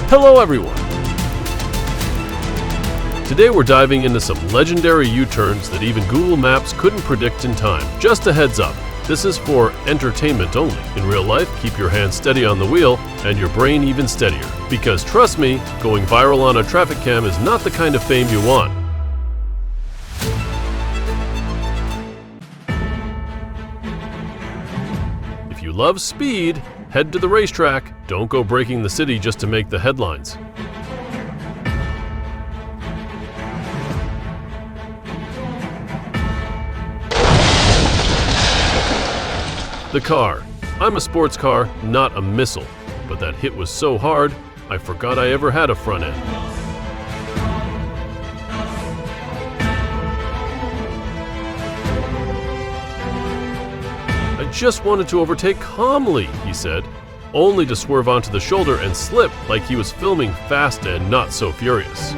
Hello everyone! Today we're diving into some legendary U-turns that even Google Maps couldn't predict in time. Just a heads up, this is for entertainment only. In real life, keep your hands steady on the wheel and your brain even steadier. Because trust me, going viral on a traffic cam is not the kind of fame you want. If you love speed, head to the racetrack. Don't go breaking the city just to make the headlines. The car. I'm a sports car, not a missile, but that hit was so hard, I forgot I ever had a front end. I just wanted to overtake calmly, he said, only to swerve onto the shoulder and slip like he was filming Fast and Not So Furious.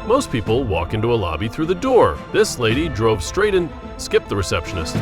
Most people walk into a lobby through the door. This lady drove straight and skipped the receptionist.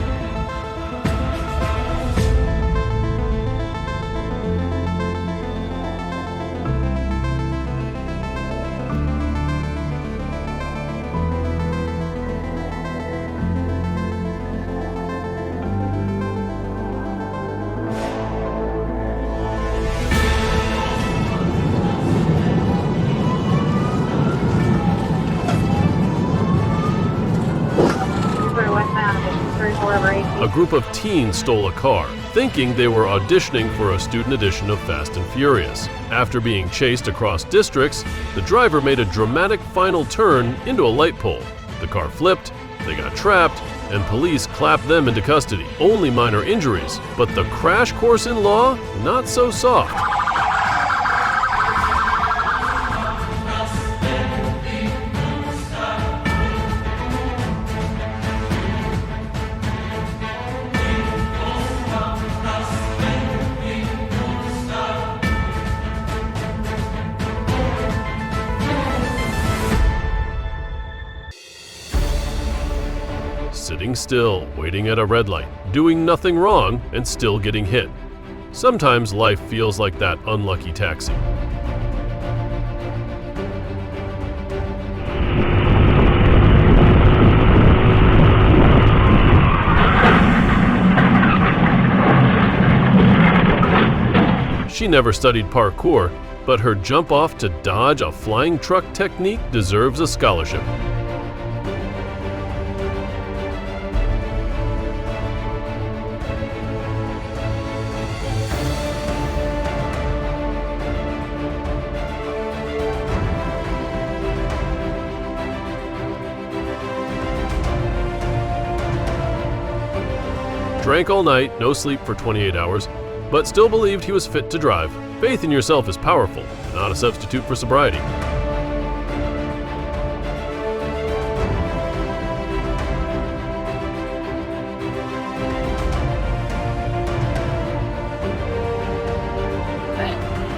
A group of teens stole a car, thinking they were auditioning for a student edition of Fast and Furious. After being chased across districts, the driver made a dramatic final turn into a light pole. The car flipped, they got trapped, and police clapped them into custody. Only minor injuries, but the crash course in law, not so soft. Sitting still, waiting at a red light, doing nothing wrong, and still getting hit. Sometimes life feels like that unlucky taxi. She never studied parkour, but her jump off to dodge a flying truck technique deserves a scholarship. Drank all night, no sleep for 28 hours, but still believed he was fit to drive. Faith in yourself is powerful, not a substitute for sobriety.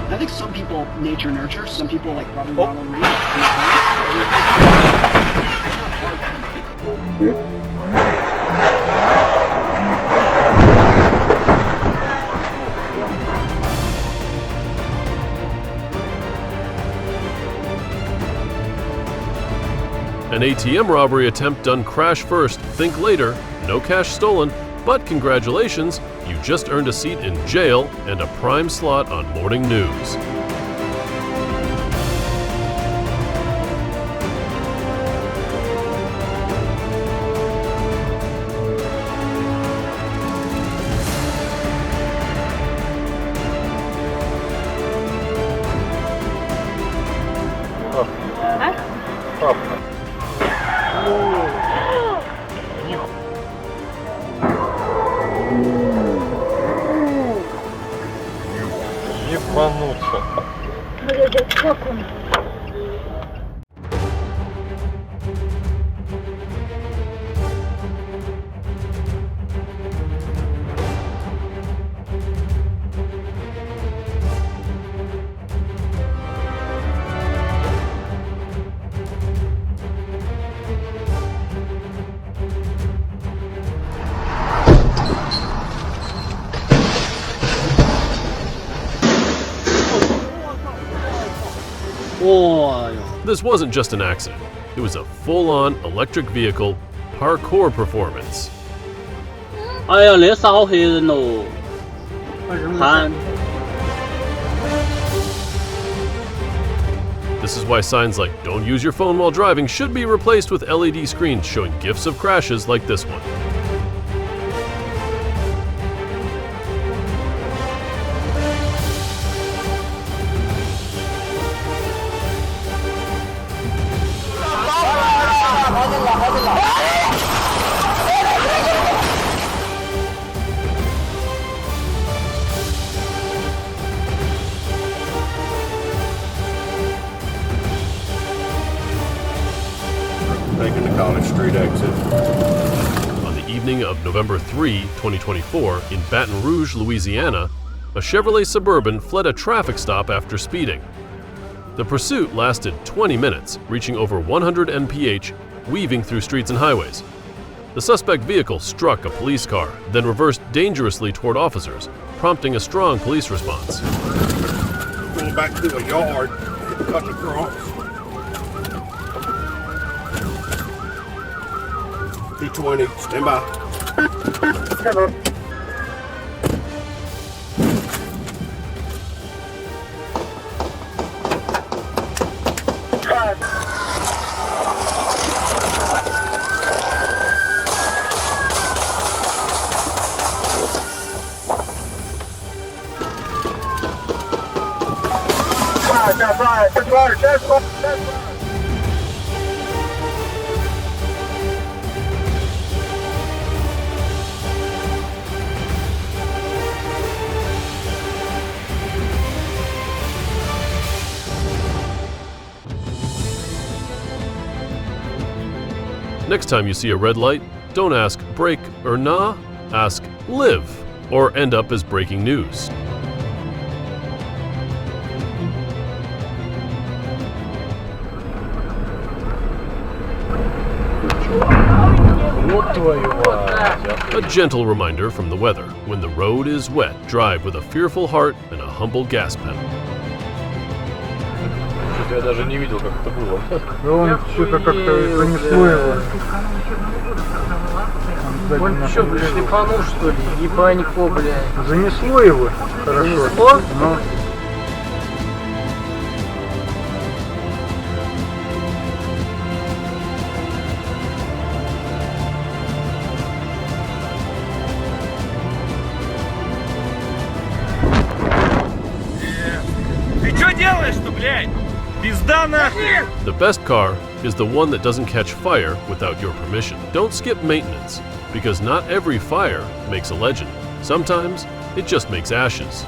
I think some people nature nurture, some people like probably Ronald Reed. An ATM robbery attempt done crash first, think later, no cash stolen, but congratulations, you just earned a seat in jail and a prime slot on morning news. Ебануться. This wasn't just an accident. It was a full-on electric vehicle parkour performance. 哎呀，你扫黑人咯！看， This is why signs like "Don't use your phone while driving" should be replaced with LED screens showing gifs of crashes like this one. Taking the College Street exit. On the evening of November 3, 2024, in Baton Rouge, Louisiana, a Chevrolet Suburban fled a traffic stop after speeding. The pursuit lasted 20 minutes, reaching over 100 mph, weaving through streets and highways. The suspect vehicle struck a police car, then reversed dangerously toward officers, prompting a strong police response. Going back to the yard, cutting across. P20, stand by. Next time you see a red light, don't ask "break" or "nah," ask "live," or end up as breaking news. A gentle reminder from the weather: when the road is wet, drive with a fearful heart and a humble gas pedal. Я даже не видел, как это было. Да он что-то как-то занесло его. Он что, шлифанул что ли? Ебанько, блядь. Занесло его? Хорошо. Занесло? Ну. Ты что делаешь-то, блядь? Пизда нахуй! The best car is the one that doesn't catch fire without your permission. Don't skip maintenance, because not every fire makes a legend. Sometimes it just makes ashes.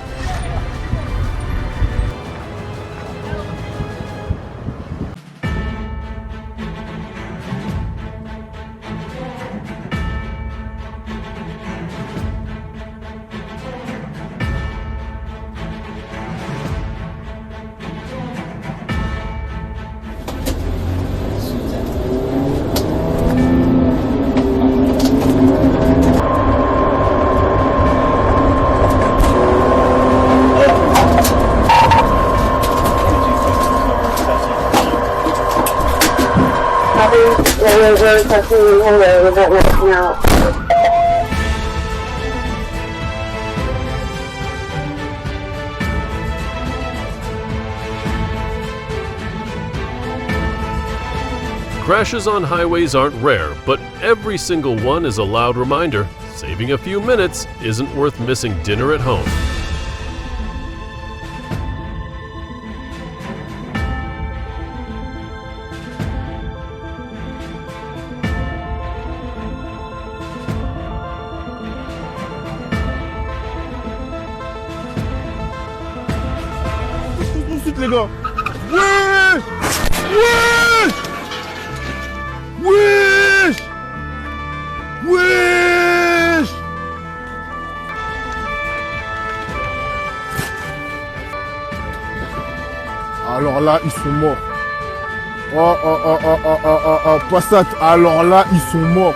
We're testing the whole way with that working out. Crashes on highways aren't rare, but every single one is a loud reminder: saving a few minutes isn't worth missing dinner at home. Les gars. Wesh! Wesh! Wesh! Wesh! Alors là, ils sont morts. Oh, Passat. Alors là, ils sont morts.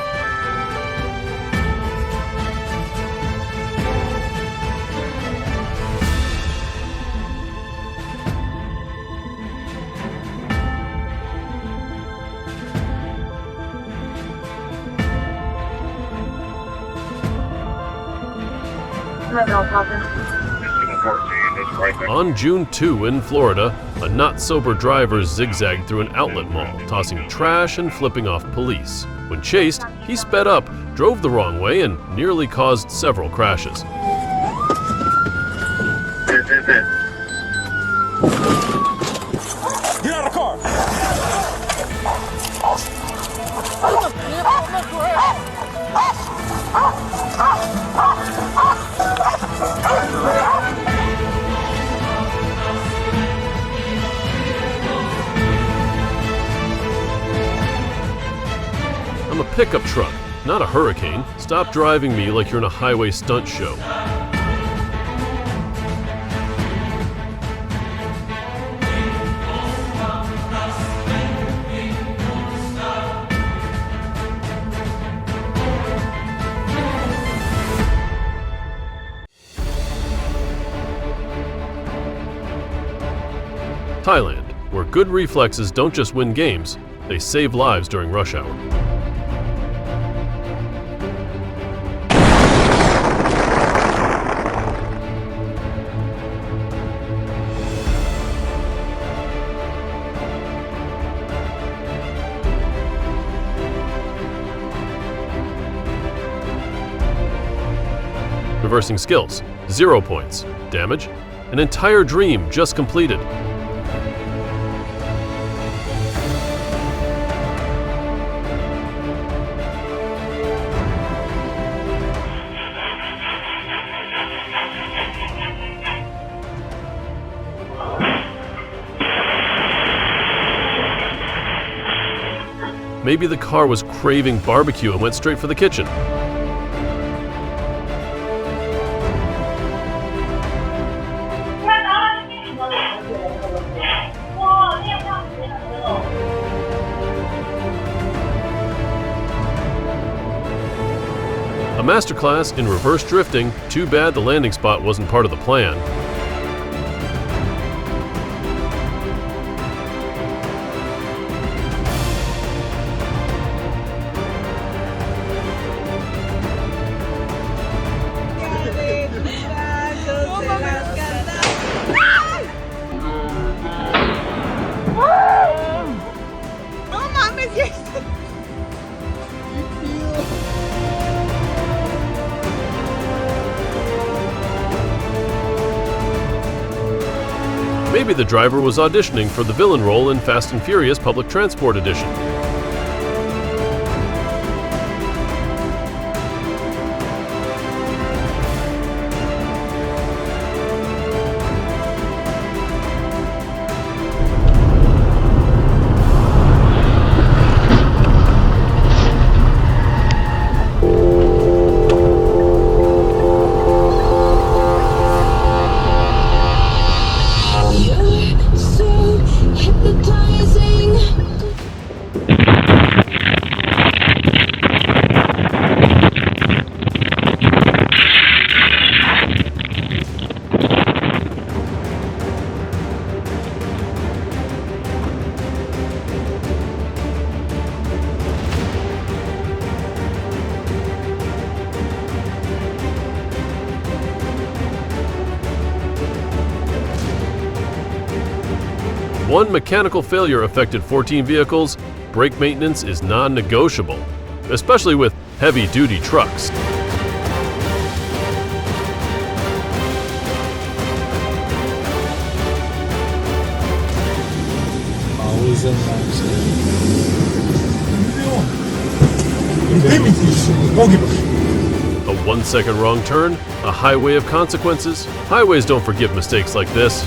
On June 2 in Florida, a not-sober driver zigzagged through an outlet mall, tossing trash and flipping off police. When chased, he sped up, drove the wrong way, and nearly caused several crashes. Get out of the car! I'm a pickup truck, not a hurricane. Stop driving me like you're in a highway stunt show. Thailand, where good reflexes don't just win games, they save lives during rush hour. Reversing skills, 0 points. Damage, an entire dream just completed. Maybe the car was craving barbecue and went straight for the kitchen. A masterclass in reverse drifting. Too bad the landing spot wasn't part of the plan. Maybe the driver was auditioning for the villain role in Fast and Furious Public Transport Edition. One mechanical failure affected 14 vehicles. Brake maintenance is non-negotiable, especially with heavy-duty trucks. A 1 second wrong turn, a highway of consequences. Highways don't forgive mistakes like this.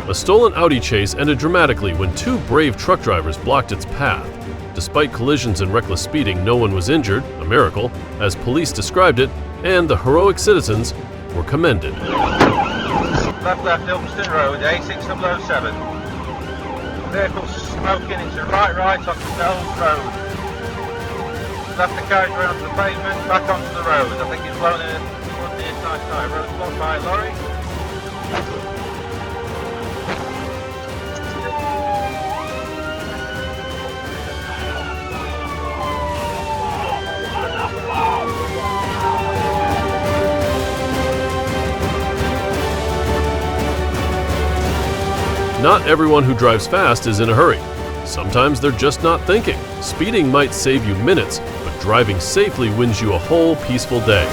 A stolen Audi chase ended dramatically when two brave truck drivers blocked its path. Despite collisions and reckless speeding, no one was injured, a miracle, as police described it, and the heroic citizens were commended. left, Ilmston Road, A6007. Vehicle smoking into right onto Knowles Road. Left the carriage way onto the pavement, back onto the road. I think he's blown in on the inside side. Road blocked by a lorry. Not everyone who drives fast is in a hurry. Sometimes they're just not thinking. Speeding might save you minutes, but driving safely wins you a whole peaceful day.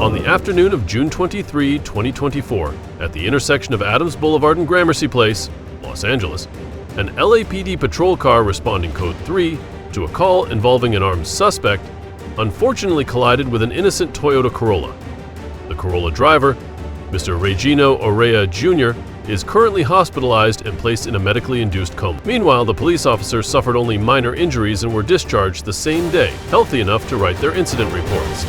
On the afternoon of June 23, 2024, at the intersection of Adams Boulevard and Gramercy Place, Los Angeles, an LAPD patrol car responding code 3 to a call involving an armed suspect unfortunately collided with an innocent Toyota Corolla. The Corolla driver, Mr. Regino Orea Jr., is currently hospitalized and placed in a medically induced coma. Meanwhile, the police officers suffered only minor injuries and were discharged the same day, healthy enough to write their incident reports.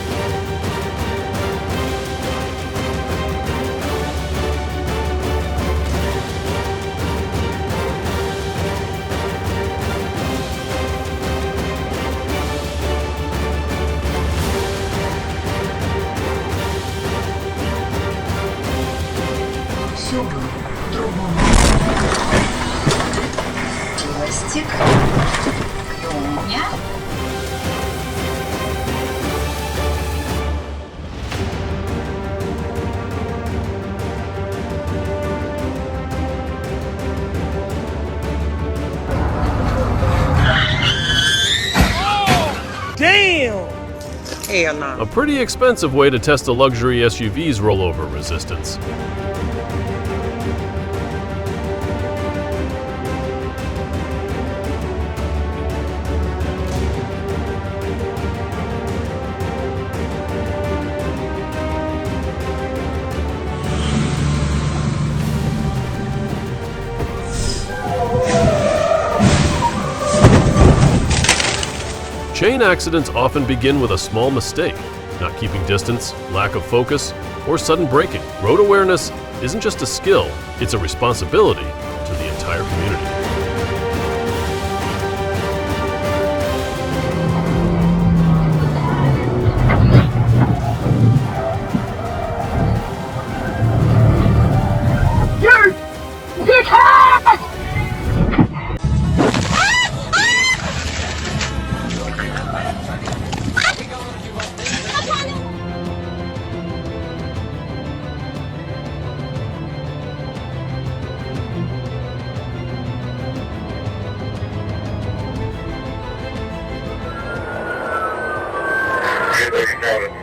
A pretty expensive way to test a luxury SUV's rollover resistance. Chain accidents often begin with a small mistake, not keeping distance, lack of focus, or sudden braking. Road awareness isn't just a skill, it's a responsibility to the entire community.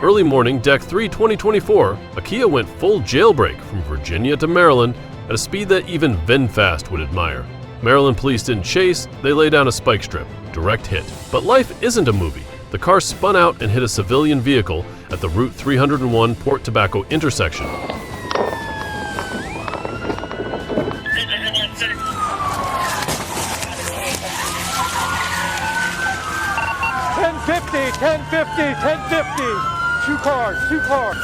Early morning, Deck 3 2024, a Kia went full jailbreak from Virginia to Maryland at a speed that even VinFast would admire. Maryland police didn't chase, they lay down a spike strip. Direct hit. But life isn't a movie. The car spun out and hit a civilian vehicle at the Route 301 Port Tobacco intersection. $10.50. Two cars.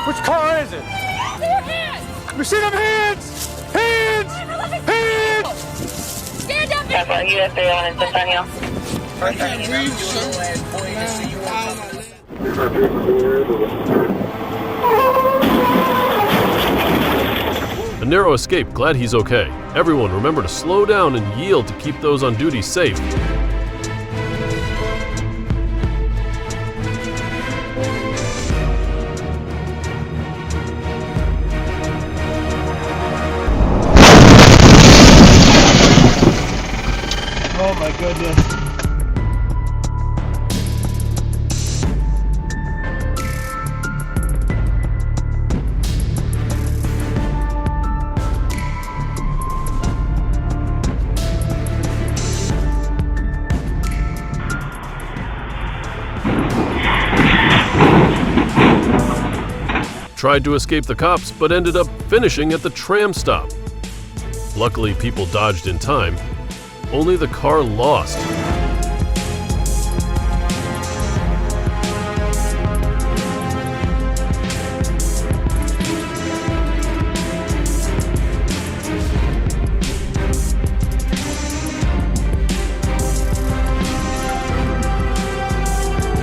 Which car is it? Your hands! We see them hands! Hands! Stand up! USA on Centennial. A narrow escape, glad he's okay. Everyone remember to slow down and yield to keep those on duty safe. Oh my goodness. tried to escape the cops but ended up finishing at the tram stop. Luckily, people dodged in time. Only the car lost.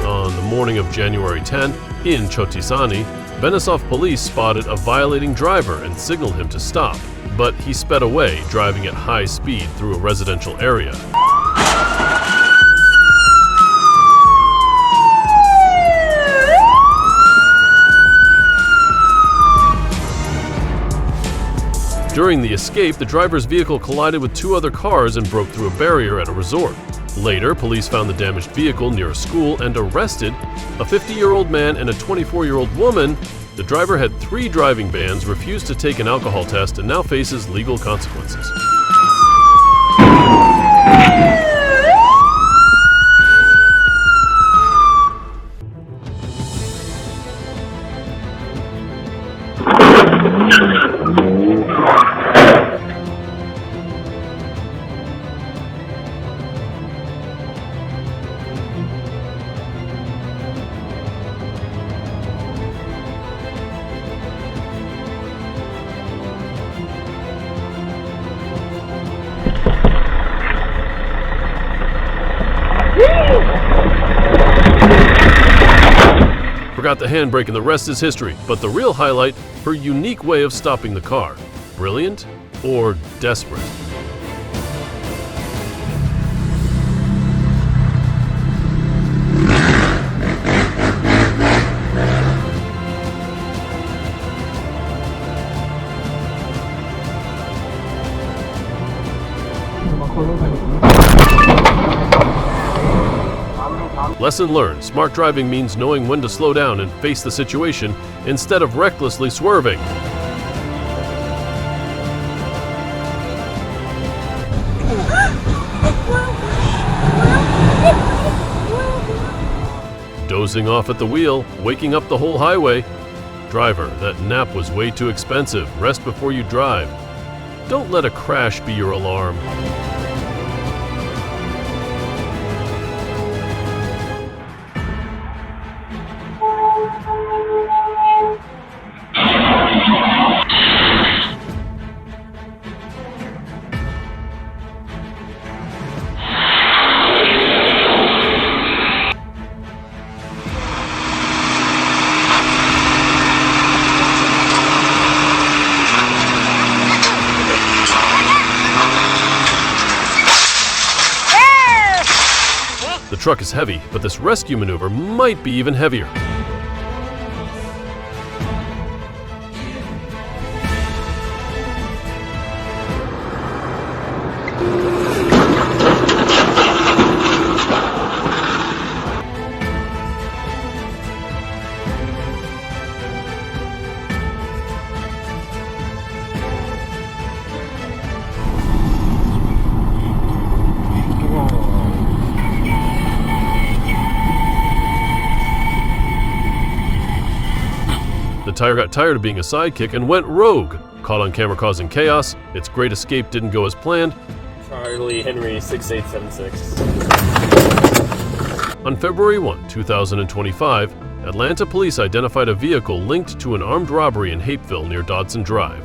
On the morning of January 10, in Chotisani, Benesov police spotted a violating driver and signaled him to stop, but he sped away, driving at high speed through a residential area. During the escape, the driver's vehicle collided with two other cars and broke through a barrier at a resort. Later, police found the damaged vehicle near a school and arrested a 50-year-old man and a 24-year-old woman. The driver had 3 driving bans, refused to take an alcohol test, and now faces legal consequences. Forgot the handbrake and the rest is history, but the real highlight, her unique way of stopping the car. Brilliant or desperate? Lesson learned: smart driving means knowing when to slow down and face the situation instead of recklessly swerving. Dozing off at the wheel, waking up the whole highway. Driver, that nap was way too expensive. Rest before you drive. Don't let a crash be your alarm. The truck is heavy, but this rescue maneuver might be even heavier. The tire got tired of being a sidekick and went rogue. Caught on camera causing chaos, its great escape didn't go as planned. Charlie Henry 6876. On February 1, 2025, Atlanta police identified a vehicle linked to an armed robbery in Hapeville near Dodson Drive.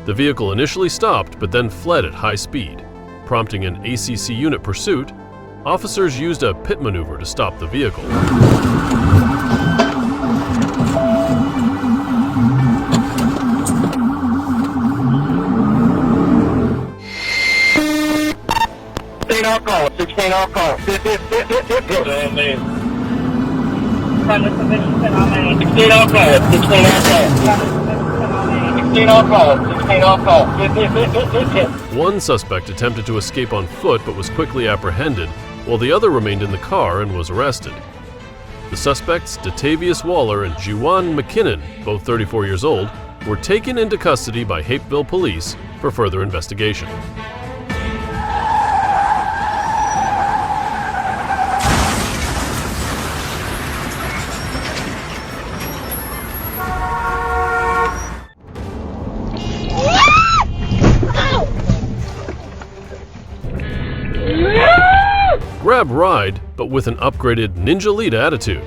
The vehicle initially stopped but then fled at high speed. Prompting an ACC unit pursuit, officers used a pit maneuver to stop the vehicle. Alcohol, 16 alcohol. 16 alcohol, 16 alcohol. 16 alcohol. One suspect attempted to escape on foot but was quickly apprehended, while the other remained in the car and was arrested. The suspects, Datavius Waller and Juwan McKinnon, both 34 years old, were taken into custody by Hapeville police for further investigation. grab ride, but with an upgraded Ninja Lead attitude.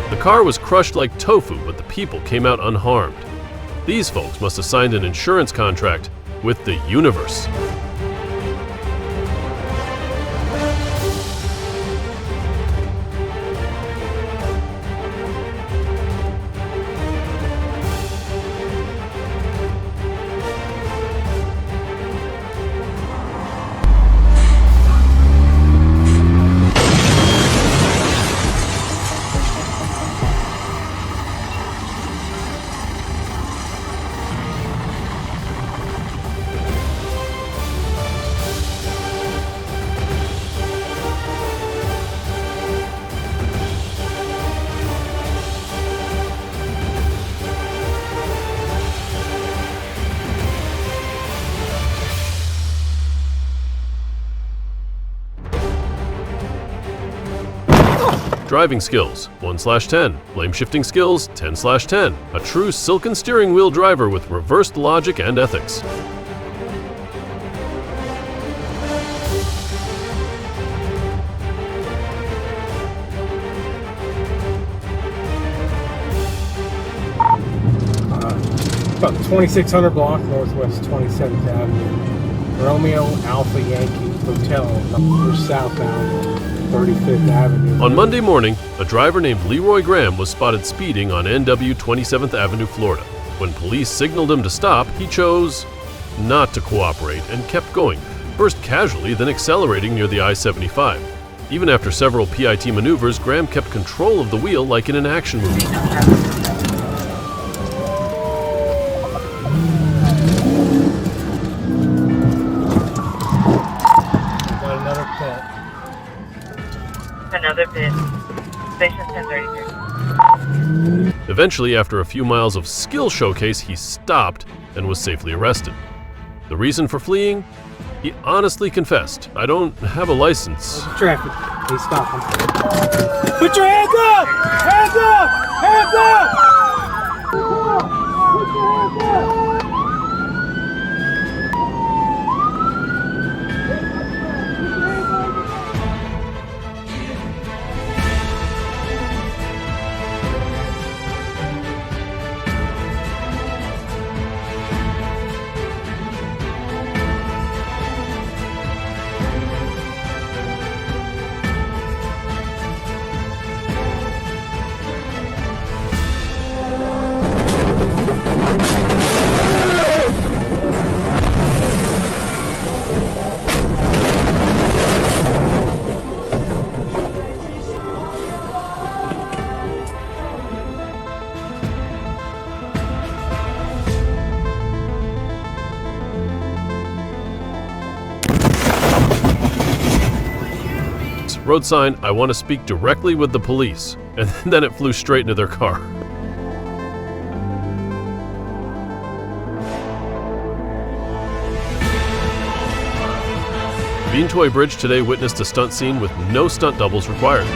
The car was crushed like tofu, but the people came out unharmed. These folks must have signed an insurance contract with the universe. Driving skills, 1/10. Blame shifting skills, 10/10. A true silken steering wheel driver with reversed logic and ethics. About 2600 block northwest 27th Avenue. Romeo Alpha Yankee Hotel, we're southbound 35th Avenue. On Monday morning, a driver named Leroy Graham was spotted speeding on NW 27th Avenue, Florida. When police signaled him to stop, he chose not to cooperate and kept going, first casually, then accelerating near the I-75. Even after several PIT maneuvers, Graham kept control of the wheel like in an action movie. Another pit. Station 1033. Eventually, after a few miles of skill showcase, he stopped and was safely arrested. The reason for fleeing? He honestly confessed, "I don't have a license." Traffic. They stop him. Put your hands up! Hands up! Hands up! Put your hands up! Road sign, "I want to speak directly with the police," and then it flew straight into their car. Beantoy Bridge today witnessed a stunt scene with no stunt doubles required.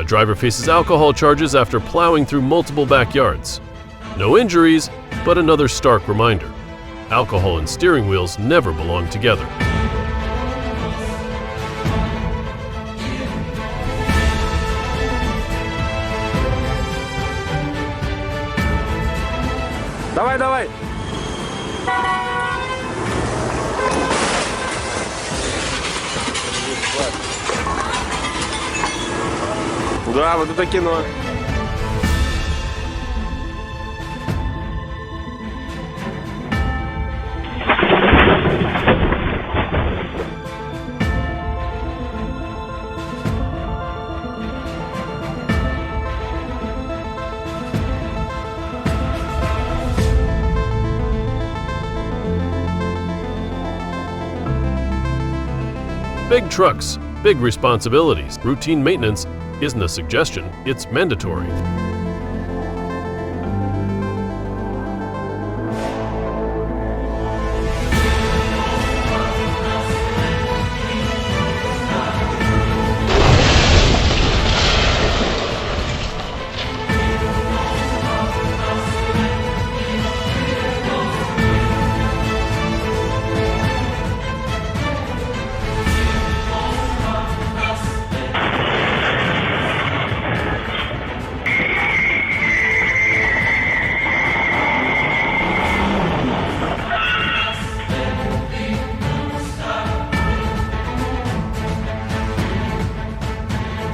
driver faces alcohol charges after plowing through multiple backyards. No injuries, but another stark reminder. Alcohol and steering wheels never belong together. Давай, давай! Да, вот это кино. Big trucks, big responsibilities. Routine maintenance isn't a suggestion, it's mandatory.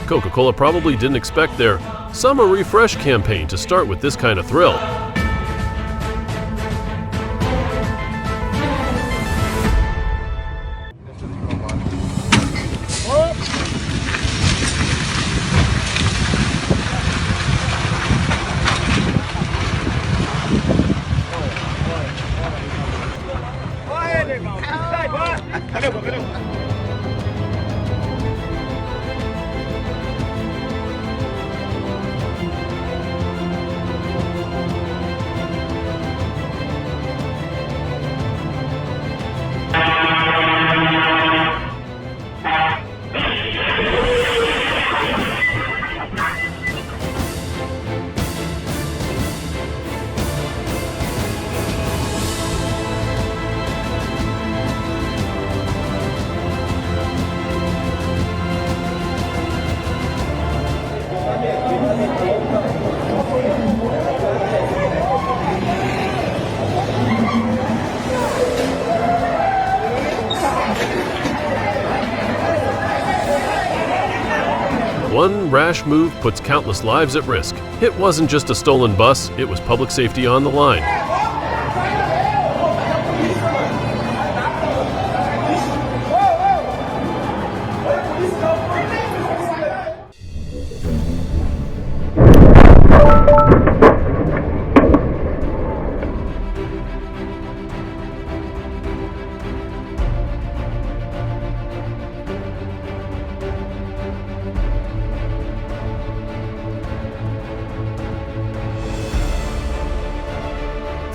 Coca-Cola probably didn't expect their summer refresh campaign to start with this kind of thrill. One rash move puts countless lives at risk. It wasn't just a stolen bus, it was public safety on the line.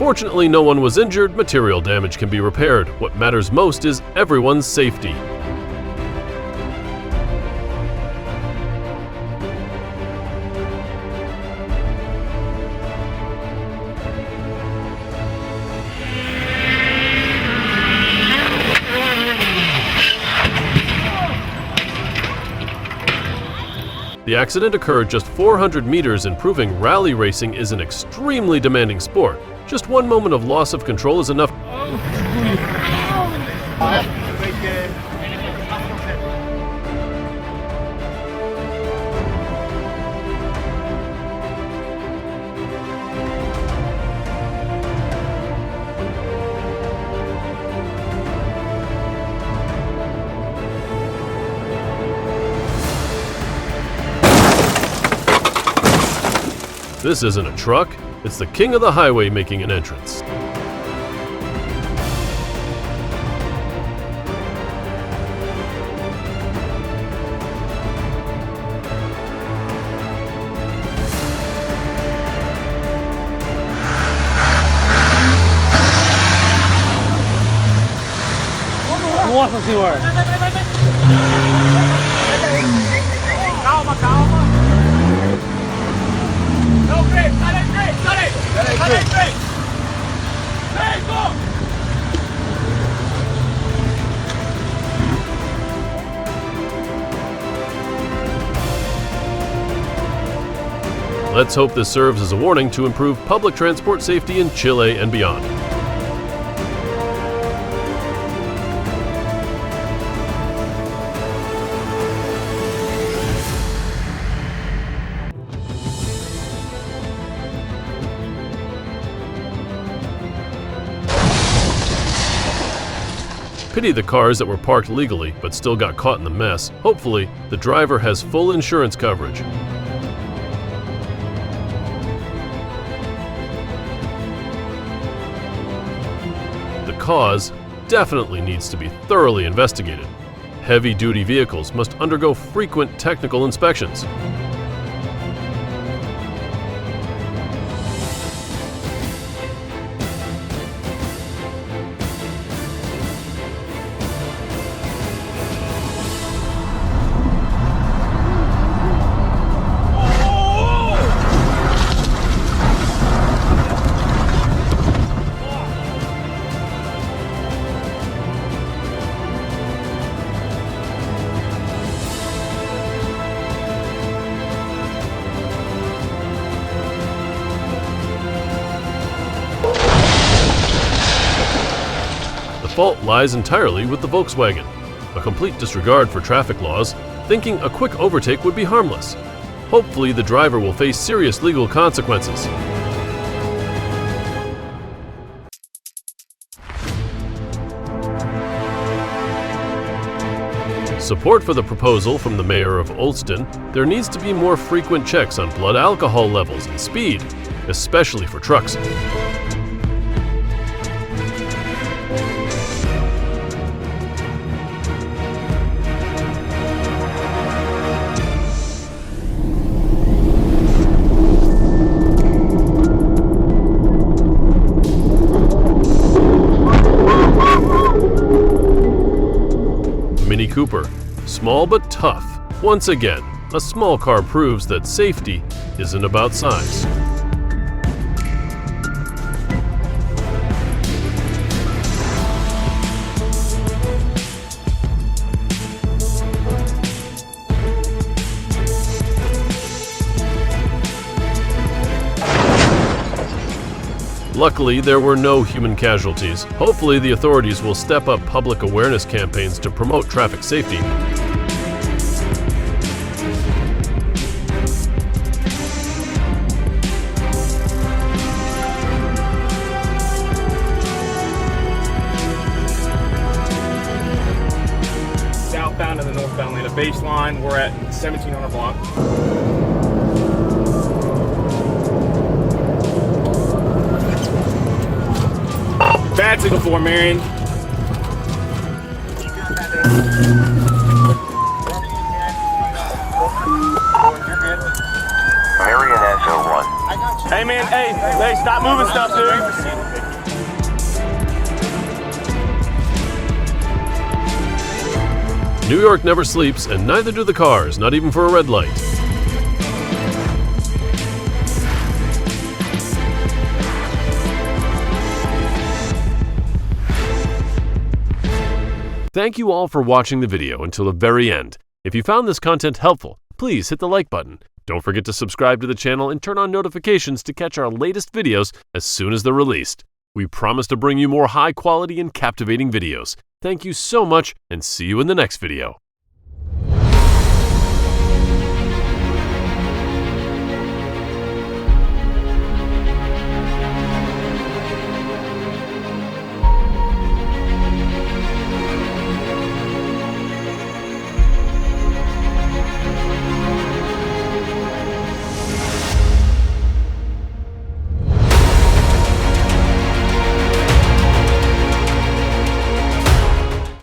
Fortunately, no one was injured, material damage can be repaired. What matters most is everyone's safety. The accident occurred just 400 meters, and proving rally racing is an extremely demanding sport. Just one moment of loss of control is enough. This isn't a truck, it's the king of the highway making an entrance. Nossa senhora! Calma, calma. Let's hope this serves as a warning to improve public transport safety in Chile and beyond. Pity the cars that were parked legally but still got caught in the mess. Hopefully, the driver has full insurance coverage. The cause definitely needs to be thoroughly investigated. Heavy-duty vehicles must undergo frequent technical inspections. The fault lies entirely with the Volkswagen, a complete disregard for traffic laws, thinking a quick overtake would be harmless. Hopefully, the driver will face serious legal consequences. Support for the proposal from the mayor of Olsztyn. There needs to be more frequent checks on blood alcohol levels and speed, especially for trucks. Mini Cooper, small but tough. Once again, a small car proves that safety isn't about size. Luckily, there were no human casualties. Hopefully, the authorities will step up public awareness campaigns to promote traffic safety. Southbound and the northbound lane of baseline, we're at 1700 block. Bad signal for Marion. Marion S01. Hey man, hey, stop moving stuff, dude. New York never sleeps, and neither do the cars, not even for a red light. Thank you all for watching the video until the very end. If you found this content helpful, please hit the like button. Don't forget to subscribe to the channel and turn on notifications to catch our latest videos as soon as they're released. We promise to bring you more high quality and captivating videos. Thank you so much, and see you in the next video.